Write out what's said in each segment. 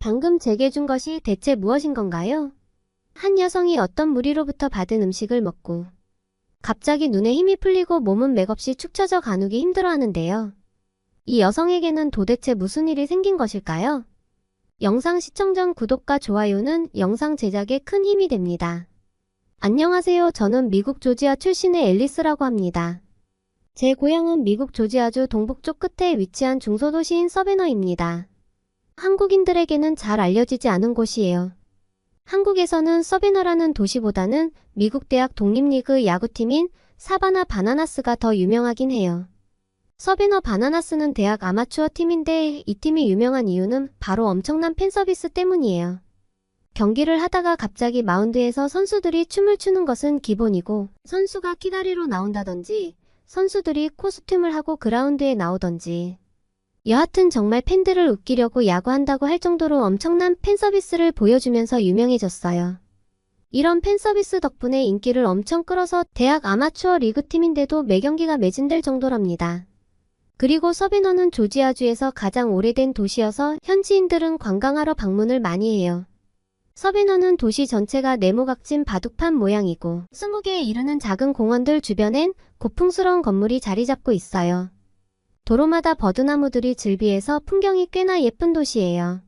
방금 제게 준 것이 대체 무엇인 건가요? 한 여성이 어떤 무리로부터 받은 음식을 먹고 갑자기 눈에 힘이 풀리고 몸은 맥없이 축 처져 가누기 힘들어하는데요. 이 여성에게는 도대체 무슨 일이 생긴 것일까요? 영상 시청 전 구독과 좋아요는 영상 제작에 큰 힘이 됩니다. 안녕하세요. 저는 미국 조지아 출신의 앨리스라고 합니다. 제 고향은 미국 조지아주 동북쪽 끝에 위치한 중소도시인 서베너입니다. 한국인들에게는 잘 알려지지 않은 곳이에요. 한국에서는 서베너라는 도시보다는 미국 대학 독립리그 야구팀인 사바나 바나나스가 더 유명하긴 해요. 서베너 바나나스는 대학 아마추어 팀인데 이 팀이 유명한 이유는 바로 엄청난 팬서비스 때문이에요. 경기를 하다가 갑자기 마운드에서 선수들이 춤을 추는 것은 기본이고, 선수가 키다리로 나온다든지 선수들이 코스튬을 하고 그라운드에 나오던지, 여하튼 정말 팬들을 웃기려고 야구한다고 할 정도로 엄청난 팬서비스를 보여주면서 유명해졌어요. 이런 팬서비스 덕분에 인기를 엄청 끌어서 대학 아마추어 리그팀인데도 매경기가 매진될 정도랍니다. 그리고 서베너는 조지아주에서 가장 오래된 도시여서 현지인들은 관광하러 방문을 많이 해요. 서베너는 도시 전체가 네모각진 바둑판 모양이고 20개에 이르는 작은 공원들 주변엔 고풍스러운 건물이 자리 잡고 있어요. 도로마다 버드나무들이 즐비해서 풍경이 꽤나 예쁜 도시예요.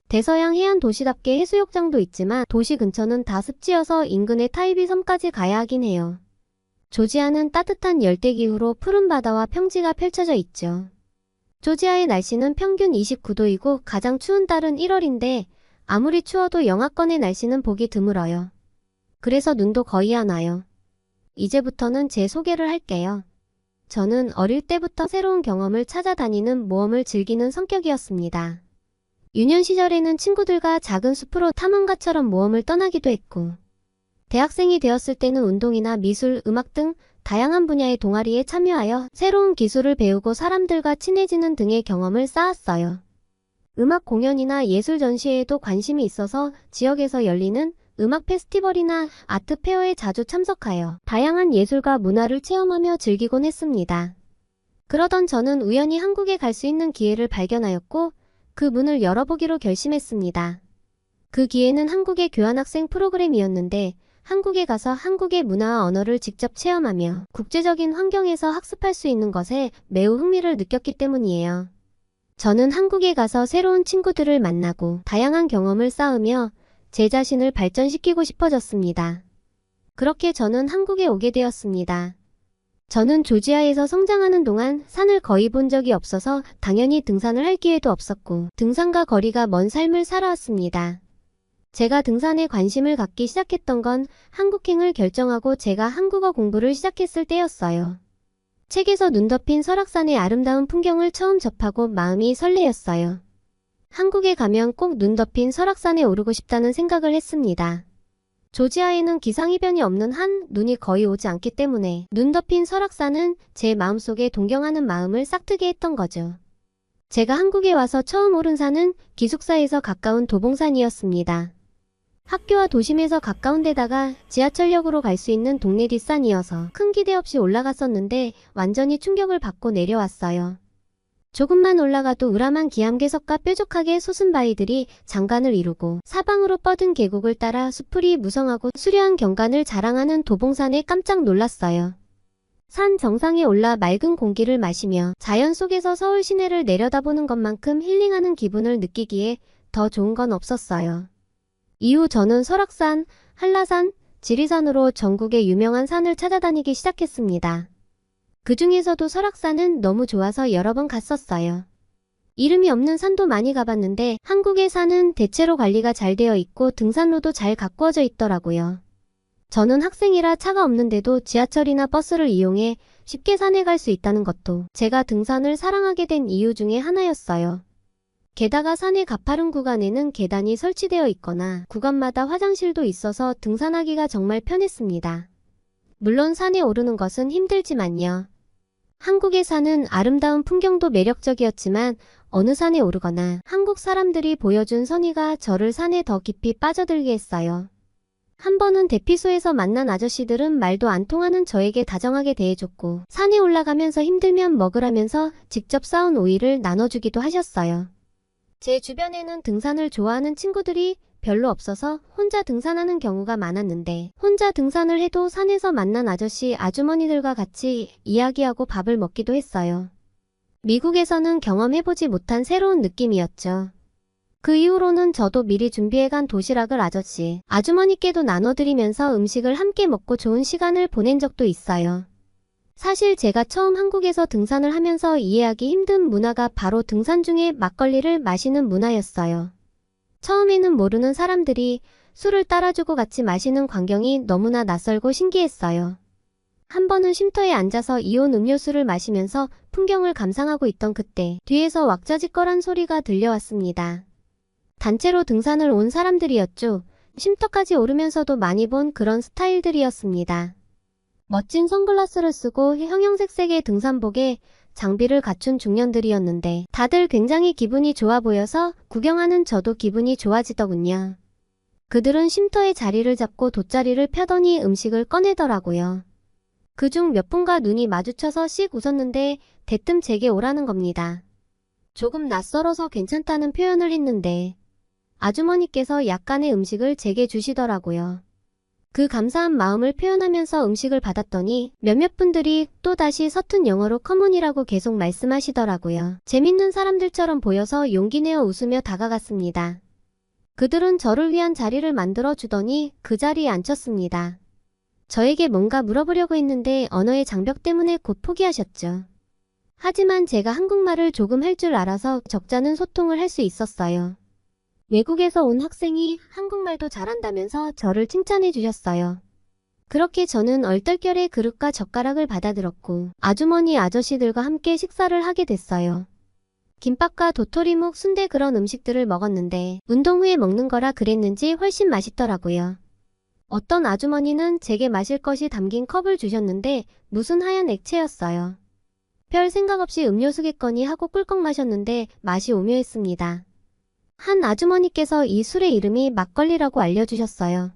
대서양 해안 도시답게 해수욕장도 있지만 도시 근처는 다 습지여서 인근의 타이비 섬까지 가야 하긴 해요. 조지아는 따뜻한 열대기후로 푸른 바다와 평지가 펼쳐져 있죠. 조지아의 날씨는 평균 29도이고 가장 추운 달은 1월인데 아무리 추워도 영하권의 날씨는 보기 드물어요. 그래서 눈도 거의 안 와요. 이제부터는 제 소개를 할게요. 저는 어릴 때부터 새로운 경험을 찾아다니는 모험을 즐기는 성격이었습니다. 유년 시절에는 친구들과 작은 숲으로 탐험가처럼 모험을 떠나기도 했고, 대학생이 되었을 때는 운동이나 미술, 음악 등 다양한 분야의 동아리에 참여하여 새로운 기술을 배우고 사람들과 친해지는 등의 경험을 쌓았어요. 음악 공연이나 예술 전시회에도 관심이 있어서 지역에서 열리는 음악 페스티벌이나 아트 페어에 자주 참석하여 다양한 예술과 문화를 체험하며 즐기곤 했습니다. 그러던 저는 우연히 한국에 갈 수 있는 기회를 발견하였고 그 문을 열어보기로 결심했습니다. 그 기회는 한국의 교환학생 프로그램이었는데 한국에 가서 한국의 문화와 언어를 직접 체험하며 국제적인 환경에서 학습할 수 있는 것에 매우 흥미를 느꼈기 때문이에요. 저는 한국에 가서 새로운 친구들을 만나고 다양한 경험을 쌓으며 제 자신을 발전시키고 싶어졌습니다. 그렇게 저는 한국에 오게 되었습니다. 저는 조지아에서 성장하는 동안 산을 거의 본 적이 없어서 당연히 등산을 할 기회도 없었고 등산과 거리가 먼 삶을 살아왔습니다. 제가 등산에 관심을 갖기 시작했던 건 한국행을 결정하고 제가 한국어 공부를 시작했을 때였어요. 책에서 눈 덮인 설악산의 아름다운 풍경을 처음 접하고 마음이 설레었어요. 한국에 가면 꼭 눈 덮인 설악산에 오르고 싶다는 생각을 했습니다. 조지아에는 기상이변이 없는 한 눈이 거의 오지 않기 때문에 눈 덮인 설악산은 제 마음속에 동경하는 마음을 싹트게 했던 거죠. 제가 한국에 와서 처음 오른 산은 기숙사에서 가까운 도봉산이었습니다. 학교와 도심에서 가까운 데다가 지하철역으로 갈 수 있는 동네 뒷산이어서 큰 기대 없이 올라갔었는데 완전히 충격을 받고 내려왔어요. 조금만 올라가도 우람한 기암괴석과 뾰족하게 솟은 바위들이 장관을 이루고 사방으로 뻗은 계곡을 따라 수풀이 무성하고 수려한 경관을 자랑하는 도봉산에 깜짝 놀랐어요. 산 정상에 올라 맑은 공기를 마시며 자연 속에서 서울 시내를 내려다보는 것만큼 힐링하는 기분을 느끼기에 더 좋은 건 없었어요. 이후 저는 설악산, 한라산, 지리산으로 전국의 유명한 산을 찾아다니기 시작했습니다. 그 중에서도 설악산은 너무 좋아서 여러 번 갔었어요. 이름이 없는 산도 많이 가봤는데 한국의 산은 대체로 관리가 잘 되어 있고 등산로도 잘 가꾸어져 있더라고요. 저는 학생이라 차가 없는데도 지하철이나 버스를 이용해 쉽게 산에 갈 수 있다는 것도 제가 등산을 사랑하게 된 이유 중에 하나였어요. 게다가 산의 가파른 구간에는 계단이 설치되어 있거나 구간마다 화장실도 있어서 등산하기가 정말 편했습니다. 물론 산에 오르는 것은 힘들지만요. 한국의 산은 아름다운 풍경도 매력적이었지만 어느 산에 오르거나 한국 사람들이 보여준 선의가 저를 산에 더 깊이 빠져들게 했어요. 한 번은 대피소에서 만난 아저씨들은 말도 안 통하는 저에게 다정하게 대해줬고 산에 올라가면서 힘들면 먹으라면서 직접 싸온 오이를 나눠주기도 하셨어요. 제 주변에는 등산을 좋아하는 친구들이 별로 없어서 혼자 등산하는 경우가 많았는데 혼자 등산을 해도 산에서 만난 아저씨, 아주머니들과 같이 이야기하고 밥을 먹기도 했어요. 미국에서는 경험해보지 못한 새로운 느낌이었죠. 그 이후로는 저도 미리 준비해간 도시락을 아저씨, 아주머니께도 나눠드리면서 음식을 함께 먹고 좋은 시간을 보낸 적도 있어요. 사실 제가 처음 한국에서 등산을 하면서 이해하기 힘든 문화가 바로 등산 중에 막걸리를 마시는 문화였어요. 처음에는 모르는 사람들이 술을 따라주고 같이 마시는 광경이 너무나 낯설고 신기했어요. 한 번은 쉼터에 앉아서 이온 음료수를 마시면서 풍경을 감상하고 있던 그때 뒤에서 왁자지껄한 소리가 들려왔습니다. 단체로 등산을 온 사람들이었죠. 쉼터까지 오르면서도 많이 본 그런 스타일들이었습니다. 멋진 선글라스를 쓰고 형형색색의 등산복에 장비를 갖춘 중년들이었는데 다들 굉장히 기분이 좋아 보여서 구경하는 저도 기분이 좋아지더군요. 그들은 쉼터에 자리를 잡고 돗자리를 펴더니 음식을 꺼내더라고요. 그중 몇 분과 눈이 마주쳐서 씩 웃었는데 대뜸 제게 오라는 겁니다. 조금 낯설어서 괜찮다는 표현을 했는데 아주머니께서 약간의 음식을 제게 주시더라고요. 그 감사한 마음을 표현하면서 음식을 받았더니 몇몇 분들이 또다시 서툰 영어로 컴온이라고 계속 말씀하시더라고요. 재밌는 사람들처럼 보여서 용기 내어 웃으며 다가갔습니다. 그들은 저를 위한 자리를 만들어 주더니 그 자리에 앉혔습니다. 저에게 뭔가 물어보려고 했는데 언어의 장벽 때문에 곧 포기하셨죠. 하지만 제가 한국말을 조금 할 줄 알아서 적잖은 소통을 할 수 있었어요. 외국에서 온 학생이 한국말도 잘한다면서 저를 칭찬해 주셨어요. 그렇게 저는 얼떨결에 그릇과 젓가락을 받아들었고 아주머니 아저씨들과 함께 식사를 하게 됐어요. 김밥과 도토리묵, 순대 그런 음식들을 먹었는데 운동 후에 먹는 거라 그랬는지 훨씬 맛있더라고요. 어떤 아주머니는 제게 마실 것이 담긴 컵을 주셨는데 무슨 하얀 액체였어요. 별 생각 없이 음료수겠거니 하고 꿀꺽 마셨는데 맛이 오묘했습니다. 한 아주머니께서 이 술의 이름이 막걸리라고 알려주셨어요.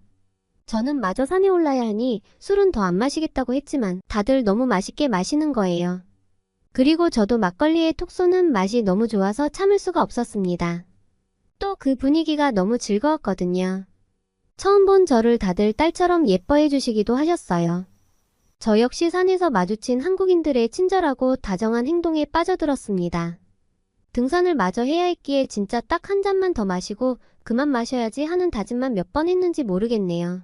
저는 마저 산에 올라야 하니 술은 더 안 마시겠다고 했지만 다들 너무 맛있게 마시는 거예요. 그리고 저도 막걸리에 톡 쏘는 맛이 너무 좋아서 참을 수가 없었습니다. 또 그 분위기가 너무 즐거웠거든요. 처음 본 저를 다들 딸처럼 예뻐해 주시기도 하셨어요. 저 역시 산에서 마주친 한국인들의 친절하고 다정한 행동에 빠져들었습니다. 등산을 마저 해야 했기에 진짜 딱 한 잔만 더 마시고 그만 마셔야지 하는 다짐만 몇 번 했는지 모르겠네요.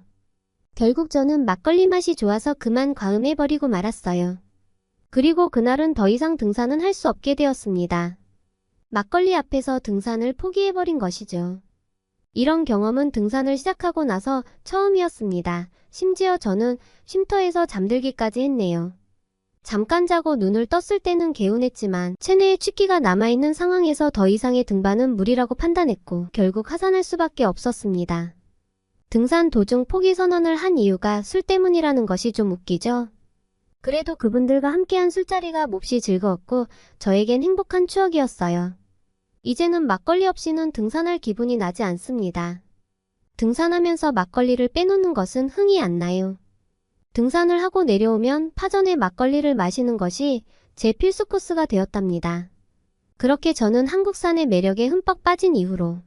결국 저는 막걸리 맛이 좋아서 그만 과음해버리고 말았어요. 그리고 그날은 더 이상 등산은 할 수 없게 되었습니다. 막걸리 앞에서 등산을 포기해버린 것이죠. 이런 경험은 등산을 시작하고 나서 처음이었습니다. 심지어 저는 쉼터에서 잠들기까지 했네요. 잠깐 자고 눈을 떴을 때는 개운했지만 체내에 취기가 남아있는 상황에서 더 이상의 등반은 무리라고 판단했고 결국 하산할 수밖에 없었습니다. 등산 도중 포기 선언을 한 이유가 술 때문이라는 것이 좀 웃기죠? 그래도 그분들과 함께한 술자리가 몹시 즐거웠고 저에겐 행복한 추억이었어요. 이제는 막걸리 없이는 등산할 기분이 나지 않습니다. 등산하면서 막걸리를 빼놓는 것은 흥이 안 나요. 등산을 하고 내려오면 파전에 막걸리를 마시는 것이 제 필수 코스가 되었답니다. 그렇게 저는 한국산의 매력에 흠뻑 빠진 이후로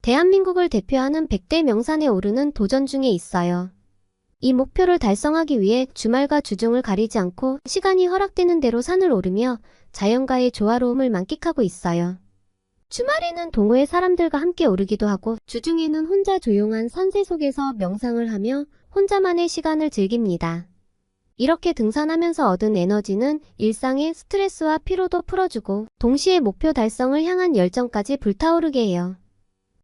대한민국을 대표하는 100대 명산에 오르는 도전 중에 있어요. 이 목표를 달성하기 위해 주말과 주중을 가리지 않고 시간이 허락되는 대로 산을 오르며 자연과의 조화로움을 만끽하고 있어요. 주말에는 동호회 사람들과 함께 오르기도 하고 주중에는 혼자 조용한 산세 속에서 명상을 하며 혼자만의 시간을 즐깁니다. 이렇게 등산하면서 얻은 에너지는 일상의 스트레스와 피로도 풀어주고 동시에 목표 달성을 향한 열정까지 불타오르게 해요.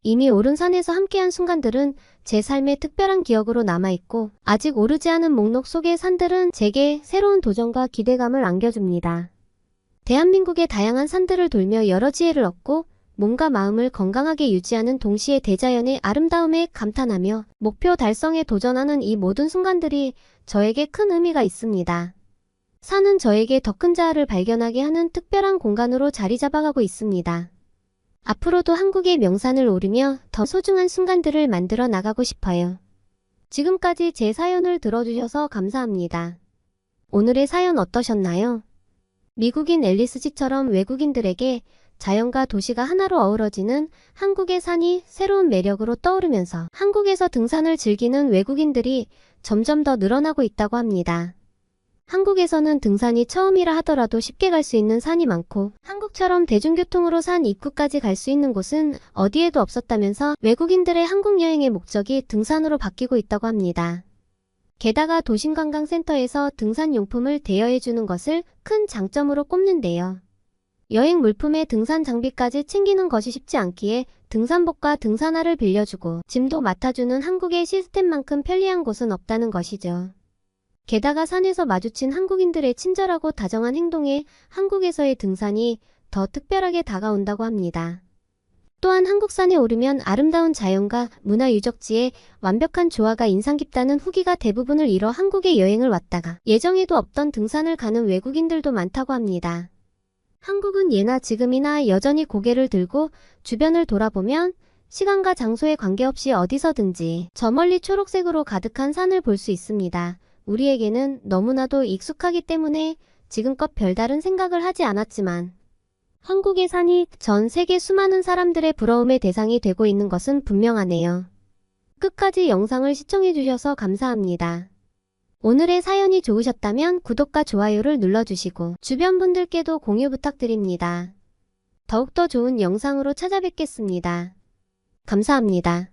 이미 오른 산에서 함께한 순간들은 제 삶의 특별한 기억으로 남아있고 아직 오르지 않은 목록 속의 산들은 제게 새로운 도전과 기대감을 안겨줍니다. 대한민국의 다양한 산들을 돌며 여러 지혜를 얻고 몸과 마음을 건강하게 유지하는 동시에 대자연의 아름다움에 감탄하며 목표 달성에 도전하는 이 모든 순간들이 저에게 큰 의미가 있습니다. 산은 저에게 더 큰 자아를 발견하게 하는 특별한 공간으로 자리 잡아가고 있습니다. 앞으로도 한국의 명산을 오르며 더 소중한 순간들을 만들어 나가고 싶어요. 지금까지 제 사연을 들어주셔서 감사합니다. 오늘의 사연 어떠셨나요? 미국인 앨리스 G처럼 외국인들에게 자연과 도시가 하나로 어우러지는 한국의 산이 새로운 매력으로 떠오르면서 한국에서 등산을 즐기는 외국인들이 점점 더 늘어나고 있다고 합니다. 한국에서는 등산이 처음이라 하더라도 쉽게 갈 수 있는 산이 많고 한국처럼 대중교통으로 산 입구까지 갈 수 있는 곳은 어디에도 없었다면서 외국인들의 한국 여행의 목적이 등산으로 바뀌고 있다고 합니다. 게다가 도심관광센터에서 등산용품을 대여해주는 것을 큰 장점으로 꼽는데요. 여행 물품에 등산 장비까지 챙기는 것이 쉽지 않기에 등산복과 등산화를 빌려주고 짐도 맡아주는 한국의 시스템만큼 편리한 곳은 없다는 것이죠. 게다가 산에서 마주친 한국인들의 친절하고 다정한 행동에 한국에서의 등산이 더 특별하게 다가온다고 합니다. 또한 한국산에 오르면 아름다운 자연과 문화유적지의 완벽한 조화가 인상 깊다는 후기가 대부분을 이뤄 한국에 여행을 왔다가 예정에도 없던 등산을 가는 외국인들도 많다고 합니다. 한국은 예나 지금이나 여전히 고개를 들고 주변을 돌아보면 시간과 장소에 관계없이 어디서든지 저 멀리 초록색으로 가득한 산을 볼 수 있습니다. 우리에게는 너무나도 익숙하기 때문에 지금껏 별다른 생각을 하지 않았지만 한국의 산이 전 세계 수많은 사람들의 부러움의 대상이 되고 있는 것은 분명하네요. 끝까지 영상을 시청해주셔서 감사합니다. 오늘의 사연이 좋으셨다면 구독과 좋아요를 눌러주시고 주변 분들께도 공유 부탁드립니다. 더욱더 좋은 영상으로 찾아뵙겠습니다. 감사합니다.